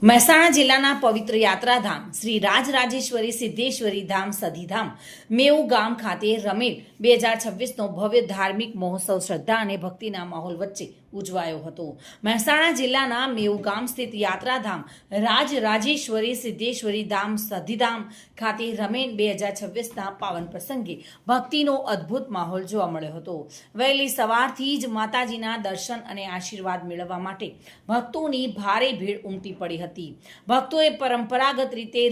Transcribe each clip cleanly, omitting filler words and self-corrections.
મહેસાણા જિલ્લાના પવિત્ર યાત્રાધામ શ્રી રાજરાજેશ્વરી સિદ્ધેશ્વરી ધામ સધીધામ મેઉ ગામ ખાતે રમેલ 2026નો ભવ્ય ધાર્મિક મહોત્સવ શ્રદ્ધા અને ભક્તિના માહોલ વચ્ચે ઉજવાયો હતો। મહેસાણા જિલ્લાના મેઉ ગામ સ્થિત યાત્રાધામ રાજરાજેશ્વરી સિદ્ધેશ્વરી ધામ સધીધામ ખાતે રમેલ 2026ના પાવન પ્રસંગે ભક્તિનો અદ્ભુત માહોલ જોવા મળ્યો હતો। વહેલી સવારથી જ માતાજીના દર્શન અને આશીર્વાદ મેળવવા માટે ભક્તોની ભારે ભીડ ઉમટી પડી હતી। ભક્તોએ પરંપરાગત રીતે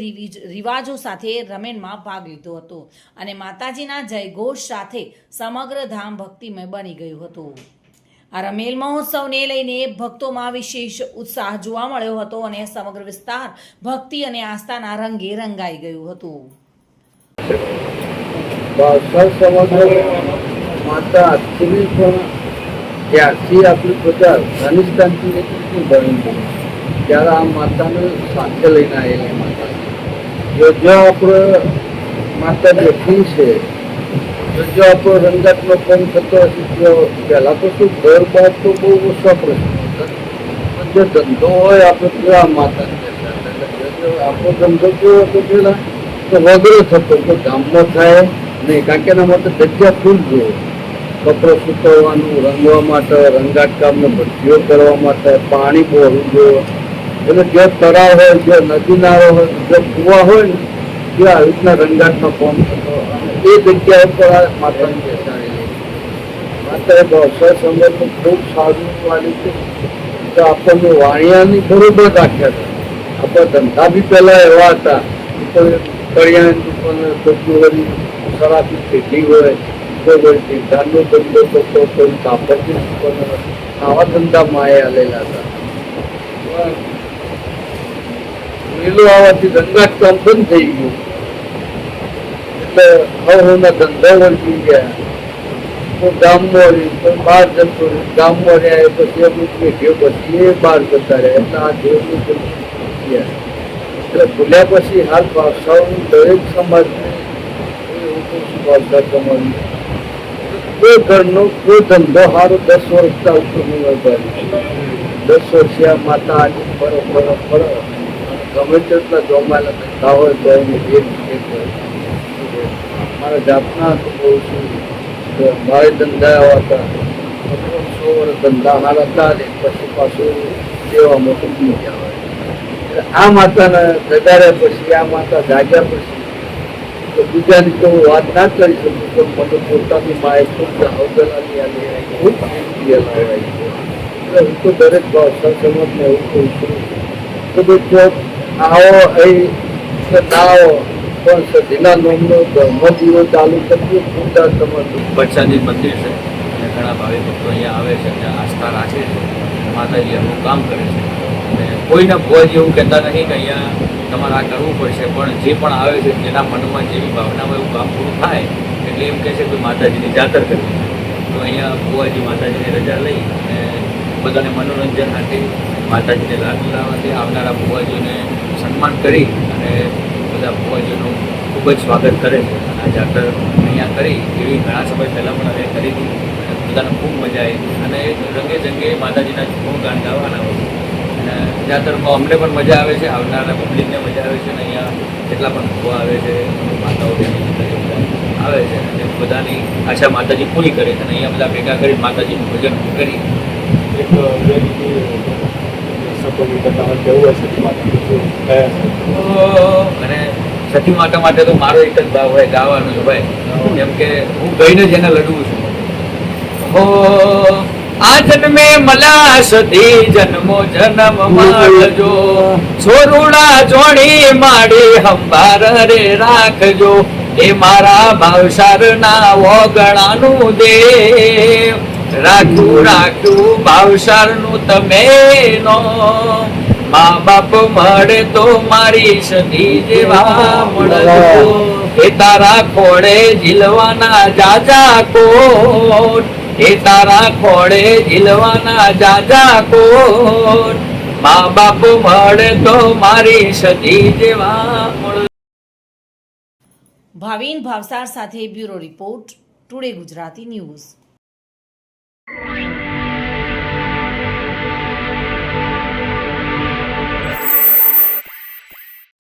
રિવાજો સાથે રમેનમાં ભાગ લીધો હતો અને માતાજીના જયઘોષ સાથે સમગ્ર ધામ ભક્તિમય બની ગયું હતું। આ રમેલ મહોત્સવને લઈને ભક્તોમાં વિશેષ ઉત્સાહ જોવા મળ્યો હતો અને સમગ્ર વિસ્તાર ભક્તિ અને આસ્થાના રંગે રંગાઈ ગયું હતું। માતા actually પણ ત્યારથી આપણી પ્રજા અફઘાનિસ્તાનથી નીકળી બની ત્યારે આ માતાને સાથે લઈને આવેલી માતા જો આપણે માતા બેઠી છે જો આપણો રંગાટનો ફોન થતો હશે તો પહેલાં તો શું ઘર બહાર તો બહુ ઓછા પ્રશ્ન પણ જો ધંધો હોય આપણે કેવા માતા આપણો ધંધો કેવો હતો પેલા તો વગરો થતો તો ગામમાં થાય નહીં કારણ કે એના માટે જગ્યા ફૂલ જોઈએ કપડો સૂકવવાનું રંગવા માટે રંગાટ કામને ભઠ્ઠીઓ કરવા માટે પાણી બોરવું જોઈએ એટલે જે તળાવ હોય જે નદી નાળો હોય જે કૂવા હોય ને ત્યાં આવી રીતના રંગાટનો ફોર્મ થતો એ જગ્યા ઉપર આ માતાની બેસાડેલી માતાએ બસો સમયનું ખૂબ સારું વાળી છે તો આપણને વાણિયાની બરોબર રાખ્યા હતા આપણા ધંધા બી પહેલાં એવા હતા કળિયાની દુકાન કોઈ સરાફી ખેતી હોય કોઈ ધાનનો ધંધો કરતો કોઈ કાપડની દુકાન આવા ધંધા માએ આલેલા હતા। મેલો આવવાથી રંગાટ કામ બંધ થઈ ગયું એટલે હવના ધંધા વળગી ગયા કોઈ ગામમાં રહી કોઈ બહાર જતો રહી ગામમાં રહ્યા પછી અમુક પેઢીઓ પછી એ બહાર જતા રહ્યા એટલે આ દેવનું ગયા એટલે ભૂલ્યા પછી હાલ ભાષાઓનું દરેક સમાજને ભાષા સમાજ કોઈ ઘરનો કોઈ ધંધો સારો 10 વર્ષ ઉપર નહીં વધારી 10 વર્ષિયા માતા આજે ફરો ગમે તેટલા જોમાયેલા ધંધા હોય તો એને મારા જાતના તો બહુ છું મારે ધંધા એવા હતા 100 વર્ષ ધંધા સારા હતા ને પછી પાછું સેવામાં ઉગી ગયા હોય એટલે આ માતાને જગાડ્યા પછી આ માતા જાગ્યા પછી તો બીજાની તો વાત ના કરી શકું પણ મને પોતાની માએ ખૂબ અવગલાની ખૂબ એટલે હું તો દરેક ભાષા સમાજને એવું કહું છું કે ભાઈ આવો અહીં ના આવો પણ સદીના નોમનો ધર્મ દીવો ચાલુ કરવું પૂજા સમર્પિત વરસાદી મંદિર છે અને ઘણા ભાવિક ભક્તો અહીંયા આવે છે અને આસ્થા રાખે છે માતાજી એમનું કામ કરે છે અને કોઈના ભોજ એવું કહેતા નથી કે અહીંયા તમારે આ કરવું પડશે પણ જે પણ આવે છે જેના મનમાં જેવી ભાવનામાં એવું કામ પૂરું થાય એટલે એમ કહે છે કે માતાજીની જાતર કરવી તો અહીંયા ભુવાજી માતાજીની રજા લઈ અને બધાને મનોરંજન આપી માતાજીને લાભ લાવવાથી આવનારા ભુવાજીઓને સન્માન કરી અને બધા ભુવાજીઓનું ખૂબ જ સ્વાગત કરે છે અને આ જાતર અહીંયા કરી એવી ઘણા સમય પહેલાં પણ અમે કરી હતી અને બધાને ખૂબ મજા આવી અને રંગે જંગે માતાજીના ગુણગાન ગાવાના હોય અને જાતરમાં અમને પણ મજા આવે છે આવનારા પબ્લિકને મજા આવે છે અને અહીંયા જેટલા પણ ભુવા આવે છે માતાઓ આવે છે અને બધાની આશા માતાજી પૂરી કરે છે અને અહીંયા બધા ભેગા કરી માતાજીનું ભજન કરી એક અને સતી માતા માટે તો મારો એક જ ભાવ હોય ગાવાનું છે ભાઈ જેમ કે હું ગઈને જ એને લડવું છું હો આ જન્મે મલા સતી જન્મો જન્મ માળજો છોરુડા જોડી માડી હંભાર રે રાખજો એ મારા ભાવસારના ઓગણાનું દેવ રાખું ભાવસારનું તમે નો મા બાપ મળે તો મારી સતી જેવા મળજો એ તારા ખોડે ઝીલવાના જાજા કોટ એ તારા ખોડે ઝીલવાના જાજા કોટ મા બાપ મળે તો મારી સતી જેવા મળજો। ભાવિન ભાવસાર સાથે bureau report today Gujarati news.